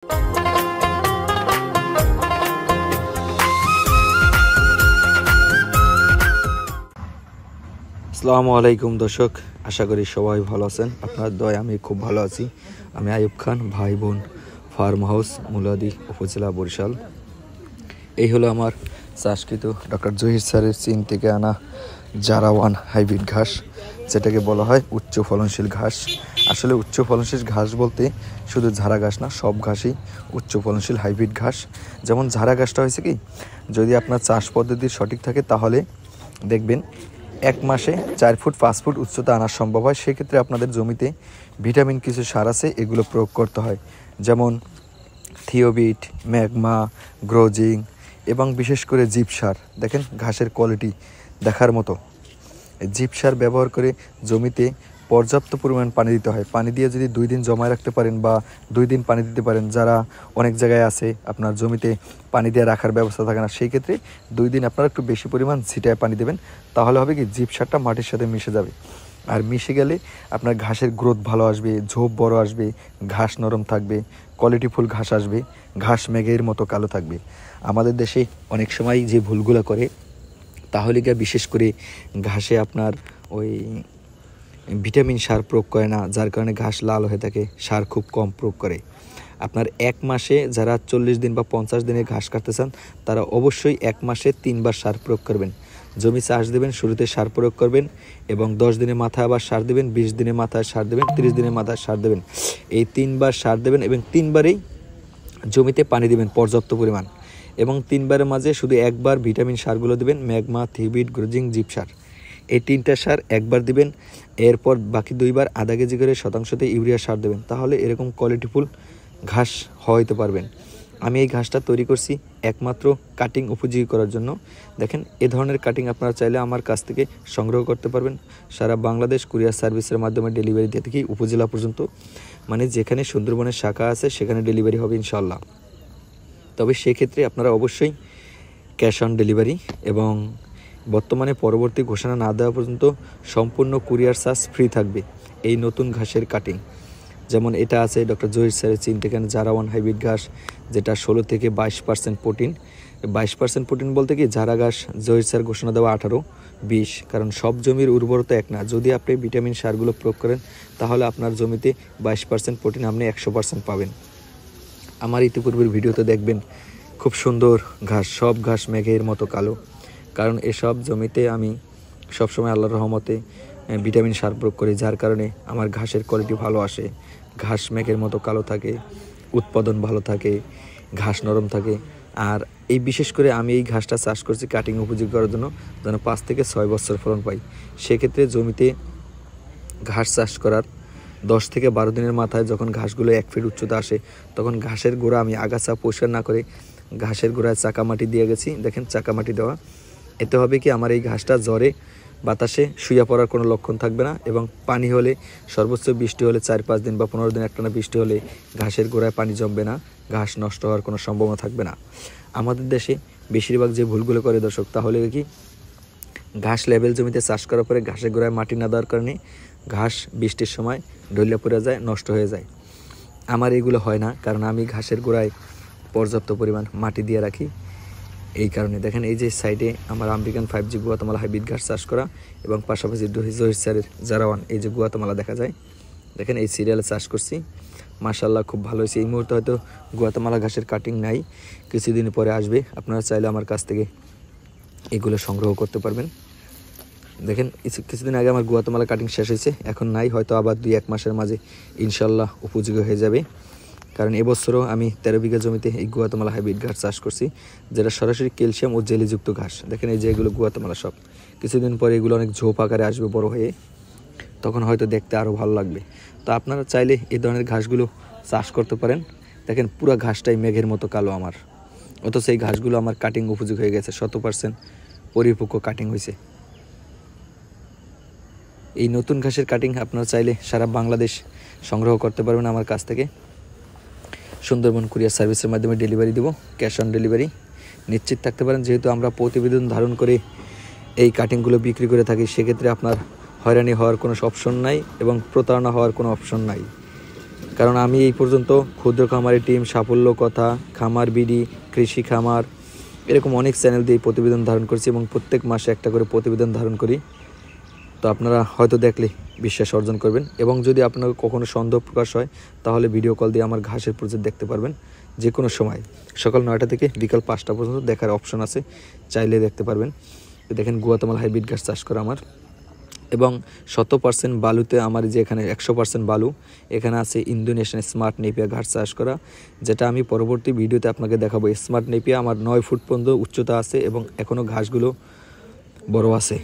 আসসালামু আলাইকুম দর্শক, আশা করি সবাই ভালো আছেন। আপনার দয় আমি খুব ভালো আছি। আমি আইয়ুব খান, ভাই বোন ফার্ম হাউস, মুলাদি, উপজেলা, বরিশাল। এই হলো আমার চাষকৃত ডক্টর জহির স্যারের চীন থেকে আনা জারাওয়ান হাইব্রিড ঘাস, যেটাকে বলা হয় উচ্চ ফলনশীল ঘাস। আসলে উচ্চ ফলনশীল ঘাস বলতে শুধু ঝাড়া ঘাস না, সব ঘাসই উচ্চ ফলনশীল হাইব্রিড ঘাস। যেমন ঝাড়া ঘাসটা হয়েছে কি, যদি আপনার চাষ পদ্ধতি সঠিক থাকে তাহলে দেখবেন 1 মাসে 4 ফুট 5 ফুট উচ্চতা আনা সম্ভব হয়। সেক্ষেত্রে আপনাদের জমিতে ভিটামিন কিছু সার আছে, এগুলো প্রয়োগ করতে হয়। যেমন থিওবিট, ম্যাগমা, গ্রোজিং এবং বিশেষ করে জিপ সার। দেখেন ঘাসের কোয়ালিটি দেখার মতো। জিপ সার ব্যবহার করে জমিতে পর্যাপ্ত পরিমাণ পানি দিতে হয়। পানি দিয়ে যদি 2 দিন জমায় রাখতে পারেন বা 2 দিন পানি দিতে পারেন, যারা অনেক জায়গায় আছে আপনার জমিতে পানি দিয়ে রাখার ব্যবস্থা থাকে না, সেই ক্ষেত্রে 2 দিন আপনারা একটু বেশি পরিমাণ ছিটায় পানি দেবেন। তাহলে হবে কি, জিপ সারটা মাটির সাথে মিশে যাবে। আর মিশে গেলে আপনার ঘাসের গ্রোথ ভালো আসবে, ঝোপ বড় আসবে, ঘাস নরম থাকবে, কোয়ালিটিফুল ঘাস আসবে, ঘাস মেঘের মতো কালো থাকবে। আমাদের দেশে অনেক সময় যে ভুলগুলো করে, তাহলে গিয়ে বিশেষ করে ঘাসে আপনার ওই ভিটামিন সার প্রয়োগ করে না, যার কারণে ঘাস লাল হয়ে থাকে। সার খুব কম প্রয়োগ করে। আপনার 1 মাসে যারা 40 দিন বা 50 দিনে ঘাস কাটতে চান, তারা অবশ্যই 1 মাসে 3 বার সার প্রয়োগ করবেন। জমি চাষ দেবেন, শুরুতে সার প্রয়োগ করবেন এবং 10 দিনের মাথায় আবার সার দেবেন, 20 দিনের মাথায় সার দেবেন, 30 দিনের মাথায় সার দেবেন। এই 3 বার সার দেবেন এবং 3 বারেই জমিতে পানি দেবেন পর্যাপ্ত পরিমাণ। এবং 3 বারের মাঝে শুধু 1 বার ভিটামিন সারগুলো দেবেন, ম্যাগমা, থিওবিট, গ্রোজিং, জিপ সার। এই 3টা সার 1 বার দিবেন। এরপর বাকি 2 বার আধা কেজি করে শতাংশতে ইউরিয়া সার দেবেন। তাহলে এরকম কোয়ালিটিফুল ঘাস হইতে পারবেন। আমি এই ঘাসটা তৈরি করছি একমাত্র কাটিং উপযোগী করার জন্য। দেখেন, এ ধরনের কাটিং আপনারা চাইলে আমার কাছ থেকে সংগ্রহ করতে পারবেন। সারা বাংলাদেশ কুরিয়ার সার্ভিসের মাধ্যমে ডেলিভারি দিয়ে থাকি, উপজেলা পর্যন্ত। মানে যেখানে সুন্দরবনের শাখা আছে সেখানে ডেলিভারি হবে ইনশাল্লাহ। তবে সেক্ষেত্রে আপনারা অবশ্যই ক্যাশ অন ডেলিভারি এবং বর্তমানে পরবর্তী ঘোষণা না দেওয়া পর্যন্ত সম্পূর্ণ কুরিয়ার চার্জ ফ্রি থাকবে এই নতুন ঘাসের কাটিং। যেমন এটা আছে ডক্টর জহির স্যারের চীন থেকে জারাওয়ান হাইব্রিড ঘাস, যেটা 16 থেকে 22% প্রোটিন। 22% প্রোটিন বলতে কি, ঝাড়া ঘাস জহির স্যার ঘোষণা দেওয়া 18-20, কারণ সব জমির উর্বরতা এক না। যদি আপনি ভিটামিন সারগুলো প্রয়োগ করেন তাহলে আপনার জমিতে 22% প্রোটিন আপনি 100% পাবেন। আমার ইতিপূর্বের ভিডিওতে দেখবেন খুব সুন্দর ঘাস, সব ঘাস মেঘের মতো কালো, কারণ এসব জমিতে আমি সবসময় আল্লাহর রহমতে ভিটামিন সার প্রয়োগ করি, যার কারণে আমার ঘাসের কোয়ালিটি ভালো আসে। ঘাস মেঘের মতো কালো থাকে, উৎপাদন ভালো থাকে, ঘাস নরম থাকে। আর এই বিশেষ করে আমি এই ঘাসটা চাষ করছি কাটিং উপযোগী করার জন্য, যেন 5 থেকে 6 বছর ফলন পাই। সেক্ষেত্রে জমিতে ঘাস চাষ করার 10 থেকে 12 দিনের মাথায় যখন ঘাসগুলো 1 ফিট উচ্চতা আসে, তখন ঘাসের গোড়া আমি আগাছা পরিষ্কার না করে ঘাসের গোড়ায় চাকা মাটি দিয়ে গেছি। দেখেন চাকা মাটি দেওয়া। এতে হবে কি, আমার এই ঘাসটা জ্বরে বাতাসে শুয়ে পড়ার কোনো লক্ষণ থাকবে না। এবং পানি হলে, সর্বোচ্চ বৃষ্টি হলে 4-5 দিন বা 15 দিন একটানা বৃষ্টি হলে ঘাসের গোড়ায় পানি জমবে না, ঘাস নষ্ট হওয়ার কোনো সম্ভাবনা থাকবে না। আমাদের দেশে বেশিরভাগ যে ভুলগুলো করে দর্শক, তাহলে কি, ঘাস লেভেল জমিতে চাষ করার পরে ঘাসের গোড়ায় মাটি না দেওয়ার কারণে ঘাস বৃষ্টির সময় ডলিয়া পড়ে যায়, নষ্ট হয়ে যায়। আমার এগুলো হয় না, কারণ আমি ঘাসের গোড়ায় পর্যাপ্ত পরিমাণ মাটি দিয়ে রাখি। এই কারণে দেখেন, এই যে সাইডে আমার আমেরিকান 5G গুয়াতেমালা হাইব্রিড ঘাস চাষ করা এবং পাশাপাশি জহির স্যারের জারাওয়ান, এই যে গুয়াতেমালা দেখা যায়, দেখেন এই সিরিয়ালে চাষ করছি। মাশাআল্লাহ খুব ভালো হয়েছে। এই মুহূর্তে হয়তো গুয়াতেমালা ঘাসের কাটিং নাই, কিছুদিন পরে আসবে। আপনারা চাইলে আমার কাছ থেকে এগুলো সংগ্রহ করতে পারবেন। দেখেন, কিছুদিন আগে আমার গুয়াতেমালা কাটিং শেষ হয়েছে, এখন নাই, হয়তো আবার 2-1 মাসের মাঝে ইনশাল্লাহ উপযোগী হয়ে যাবে। কারণ এবছরও আমি 13 বিঘা জমিতে এই গুয়াতেমালা হাইব্রিড ঘাস চাষ করছি, যেটা সরাসরি ক্যালসিয়াম ও জেলিযুক্ত ঘাস। দেখেন এই যে এগুলো গুয়াতেমালা সব। কিছুদিন পরে এগুলো অনেক ঝোপ আকারে আসবে বড় হয়ে, তখন হয়তো দেখতে আরও ভালো লাগবে। তো আপনারা চাইলে এই ধরনের ঘাসগুলো চাষ করতে পারেন। দেখেন পুরো ঘাসটাই মেঘের মতো কালো আমার, অথচ এই ঘাসগুলো আমার কাটিং উপযোগী হয়ে গেছে, 100% পরিপক্ক কাটিং হয়েছে। এই নতুন ঘাসের কাটিং আপনারা চাইলে সারা বাংলাদেশ সংগ্রহ করতে পারবেন আমার কাছ থেকে। সুন্দরবন কুরিয়ার সার্ভিসের মাধ্যমে ডেলিভারি দেব, ক্যাশ অন ডেলিভারি। নিশ্চিত থাকতে পারেন, যেহেতু আমরা প্রতিবেদন ধারণ করে এই কাটিংগুলো বিক্রি করে থাকি, সেক্ষেত্রে আপনার হয়রানি হওয়ার কোনো অপশন নাই এবং প্রতারণা হওয়ার কোনো অপশন নাই। কারণ আমি এই পর্যন্ত ক্ষুদ্র খামারি টিম, সাফল্য কথা, খামার বিডি, কৃষি খামার এরকম অনেক চ্যানেল দিয়ে প্রতিবেদন ধারণ করছি এবং প্রত্যেক মাসে একটা করে প্রতিবেদন ধারণ করি। তো আপনারা হয়তো দেখলে বিশ্বাস অর্জন করবেন এবং যদি আপনার কখনো সন্দেহ প্রকাশ হয় তাহলে ভিডিও কল দিয়ে আমার ঘাসের প্রজেক্ট দেখতে পারবেন যে কোনো সময়। সকাল 9টা থেকে বিকাল 5টা পর্যন্ত দেখার অপশন আছে, চাইলে দেখতে পারবেন। দেখেন গুয়াতামাল হাইব্রিড ঘাস চাষ করা আমার, এবং 100% বালুতে আমার যে এখানে 100% বালু, এখানে আছে ইন্দোনেশিয়ান স্মার্ট নেপিয়া ঘাস চাষ করা, যেটা আমি পরবর্তী ভিডিওতে আপনাকে দেখাবো। স্মার্ট নেপিয়া আমার 9 ফুট পর্যন্ত উচ্চতা আছে এবং এখনও ঘাসগুলো বড় আছে।